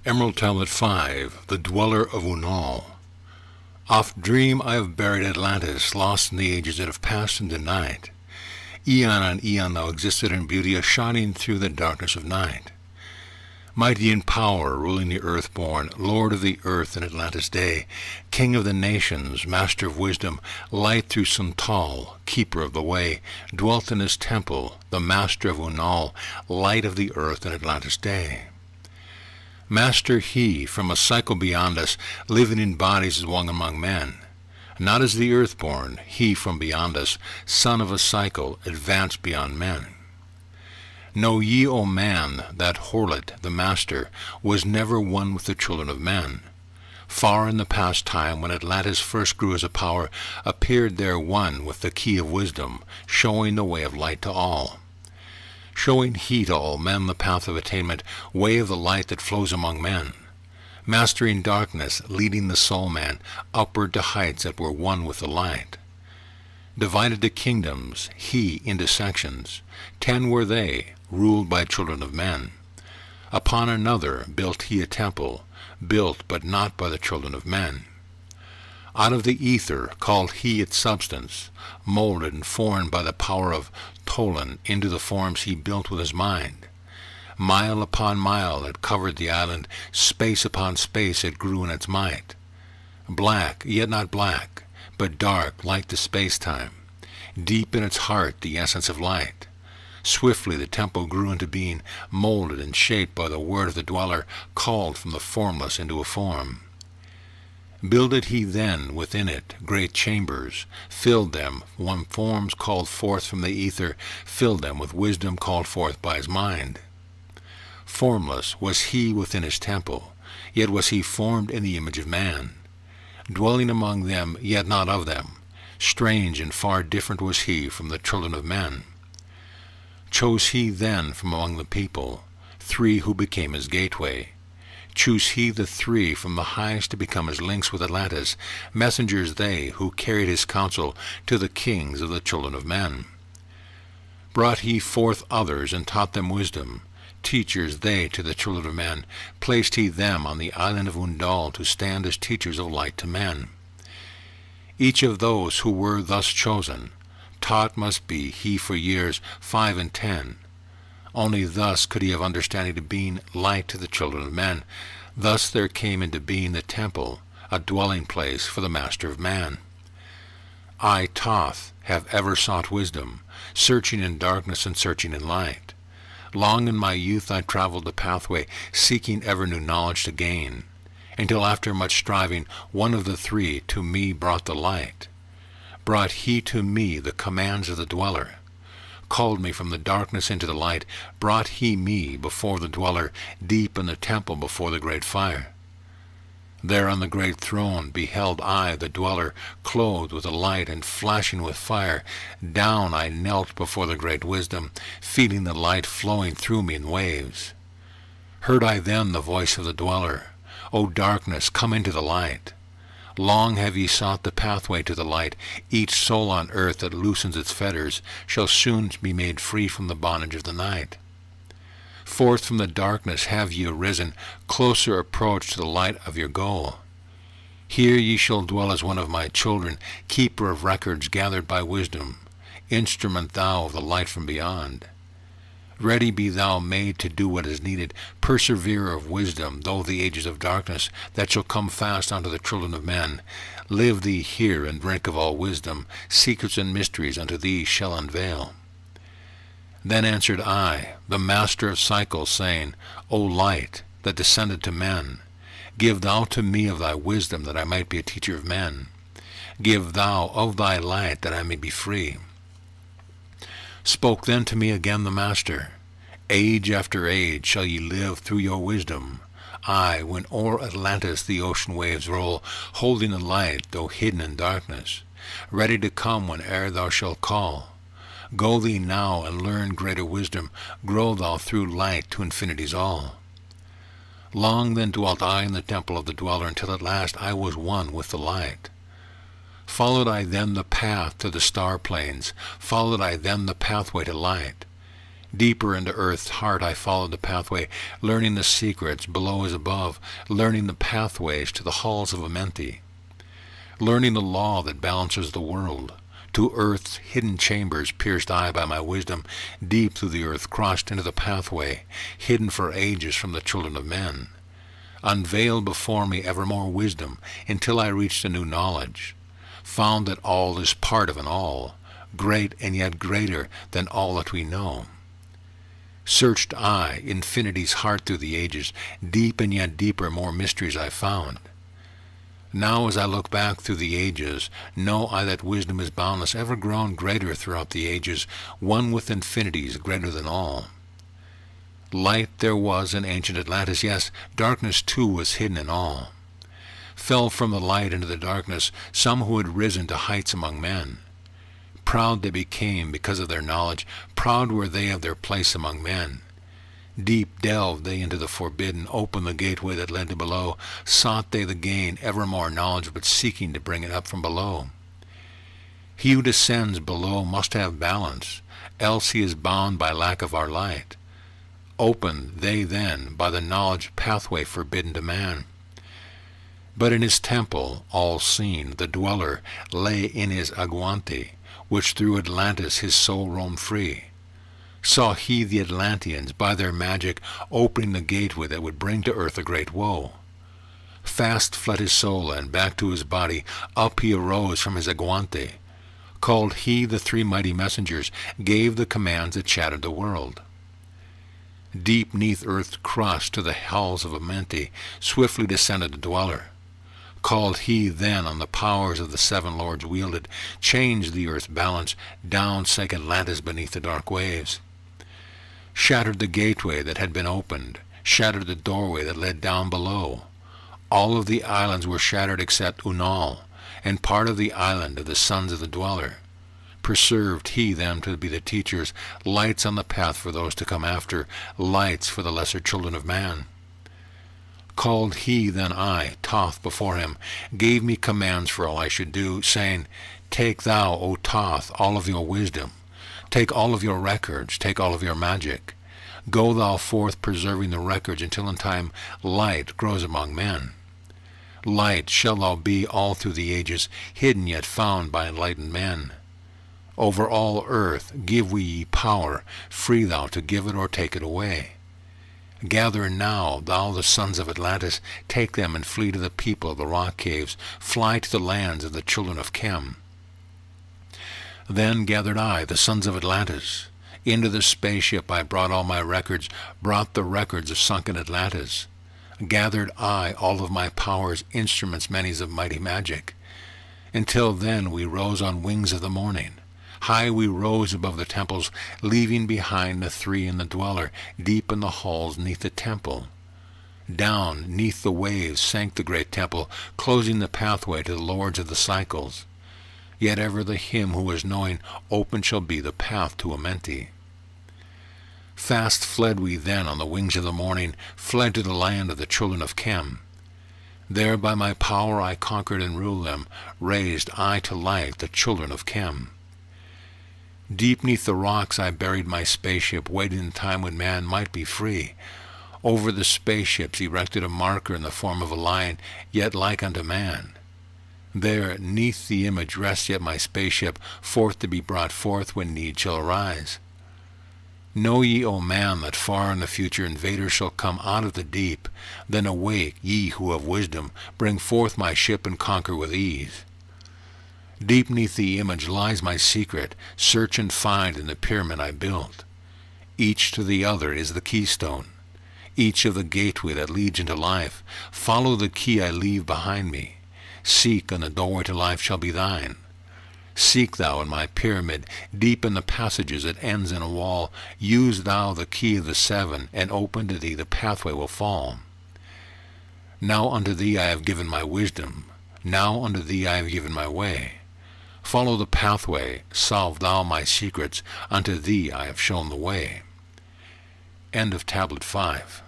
Emerald Tablet 5, The Dweller of Unal. Oft dream I have buried Atlantis, lost in the ages that have passed into night. Eon on eon thou existed in beauty, a shining through the darkness of night. Mighty in power, ruling the earth-born, Lord of the earth in Atlantis day, King of the nations, master of wisdom, light through Suntal, keeper of the way, dwelt in his temple, the master of Unal, light of the earth in Atlantis day. Master he, from a cycle beyond us, living in bodies as one among men. Not as the earth-born, he from beyond us, son of a cycle, advanced beyond men. Know ye, O man, that Horlet, the master, was never one with the children of men. Far in the past time, when Atlantis first grew as a power, appeared there one with the key of wisdom, showing the way of light to all. Showing he to all men the path of attainment, way of the light that flows among men. Mastering darkness, leading the soul man upward to heights that were one with the light. Divided the kingdoms, he into sections. 10 were they, ruled by children of men. Upon another built he a temple, built but not by the children of men. Out of the ether called he its substance, molded and formed by the power of Tolan into the forms he built with his mind. Mile upon mile it covered the island, space upon space it grew in its might. Black, yet not black, but dark like the space-time. Deep in its heart the essence of light. Swiftly the temple grew into being, molded and shaped by the word of the dweller, called from the formless into a form. Builded he then within it great chambers, filled them, one forms called forth from the ether, filled them with wisdom called forth by his mind. Formless was he within his temple, yet was he formed in the image of man. Dwelling among them, yet not of them. Strange and far different was he from the children of men. Chose he then from among the people 3 who became his gateway. Choose he the 3 from the highest to become his links with Atlantis, messengers they who carried his counsel to the kings of the children of men. Brought he forth others and taught them wisdom, teachers they to the children of men, placed he them on the island of Undal to stand as teachers of light to men. Each of those who were thus chosen, taught must be he for years 5 and 10. Only thus could he have understanding to being light to the children of men. Thus there came into being the temple, a dwelling place for the master of man. I, Thoth, have ever sought wisdom, searching in darkness and searching in light. Long in my youth I traveled the pathway, seeking ever new knowledge to gain, until after much striving one of the 3 to me brought the light. Brought he to me the commands of the dweller. Called me from the darkness into the light, brought he me before the dweller, deep in the temple before the great fire. There on the great throne beheld I the dweller, clothed with a light and flashing with fire. Down I knelt before the great wisdom, feeling the light flowing through me in waves. Heard I then the voice of the dweller, O darkness, come into the light. Long have ye sought the pathway to the light. Each soul on earth that loosens its fetters shall soon be made free from the bondage of the night. Forth from the darkness have ye arisen, closer approach to the light of your goal. Here ye shall dwell as one of my children, keeper of records gathered by wisdom, instrument thou of the light from beyond. Ready be thou made to do what is needed, perseverer of wisdom, though the ages of darkness that shall come fast unto the children of men. Live thee here and drink of all wisdom, secrets and mysteries unto thee shall unveil. Then answered I, the master of cycles, saying, O light that descended to men, give thou to me of thy wisdom that I might be a teacher of men. Give thou of thy light that I may be free. Spoke then to me again the master, Age after age shall ye live through your wisdom. Aye, when o'er Atlantis the ocean waves roll, holding the light, though hidden in darkness, ready to come whene'er thou shalt call. Go thee now and learn greater wisdom, grow thou through light to infinity's all. Long then dwelt I in the temple of the dweller, until at last I was one with the light. Followed I then the path to the star plains, followed I then the pathway to light. Deeper into earth's heart I followed the pathway, learning the secrets below as above, learning the pathways to the halls of Amenti, learning the law that balances the world. To earth's hidden chambers pierced I by my wisdom, deep through the earth crossed into the pathway, hidden for ages from the children of men. Unveiled before me ever more wisdom, until I reached a new knowledge, found that all is part of an all, great and yet greater than all that we know. Searched I infinity's heart through the ages, deep and yet deeper more mysteries I found. Now as I look back through the ages, know I that wisdom is boundless, ever grown greater throughout the ages, one with infinities greater than all. Light there was in ancient Atlantis, yes, darkness too was hidden in all. Fell from the light into the darkness some who had risen to heights among men. Proud they became because of their knowledge, proud were they of their place among men. Deep delved they into the forbidden, opened the gateway that led to below, sought they the gain, ever more knowledge, but seeking to bring it up from below. He who descends below must have balance, else he is bound by lack of our light. Opened they then by the knowledge pathway forbidden to man. But in his temple, all seen, the dweller lay in his aguante, which through Atlantis his soul roamed free. Saw he the Atlanteans, by their magic, opening the gateway that would bring to earth a great woe. Fast fled his soul, and back to his body, up he arose from his aguante. Called he the three mighty messengers, gave the commands that shattered the world. Deep neath earth's crust to the halls of Amenti, swiftly descended the dweller. Called he then on the powers of the seven lords wielded, changed the earth's balance, down sank Atlantis beneath the dark waves. Shattered the gateway that had been opened, shattered the doorway that led down below. All of the islands were shattered except Unal, and part of the island of the sons of the dweller. Preserved he them to be the teachers, lights on the path for those to come after, lights for the lesser children of man. Called he then I, Thoth, before him, gave me commands for all I should do, saying, Take thou, O Thoth, all of your wisdom. Take all of your records, take all of your magic. Go thou forth preserving the records until in time light grows among men. Light shall thou be all through the ages, hidden yet found by enlightened men. Over all earth give we ye power, free thou to give it or take it away. Gather now, thou the sons of Atlantis, take them and flee to the people of the rock caves, fly to the lands of the children of Chem. Then gathered I, the sons of Atlantis. Into the spaceship I brought all my records, brought the records of sunken Atlantis. Gathered I all of my powers, instruments many's of mighty magic. Until then we rose on wings of the morning. High we rose above the temples, leaving behind the three and the dweller, deep in the halls neath the temple. Down neath the waves sank the great temple, closing the pathway to the lords of the cycles. Yet ever the him who is knowing, open shall be the path to Amenti. Fast fled we then on the wings of the morning, fled to the land of the children of Chem. There by my power I conquered and ruled them, raised I to light the children of Chem. Deep neath the rocks I buried my spaceship, waiting the time when man might be free. Over the spaceships erected a marker in the form of a lion, yet like unto man. There, neath the image rests yet my spaceship, forth to be brought forth when need shall arise. Know ye, O man, that far in the future invaders shall come out of the deep. Then awake, ye who have wisdom, bring forth my ship and conquer with ease. Deep neath the image lies my secret, search and find in the pyramid I built. Each to the other is the keystone, each of the gateway that leads into life. Follow the key I leave behind me. Seek, and the doorway to life shall be thine. Seek thou in my pyramid, deep in the passages that ends in a wall. Use thou the key of the seven, and open to thee the pathway will fall. Now unto thee I have given my wisdom, now unto thee I have given my way. Follow the pathway, solve thou my secrets, unto thee I have shown the way. End of Tablet 5.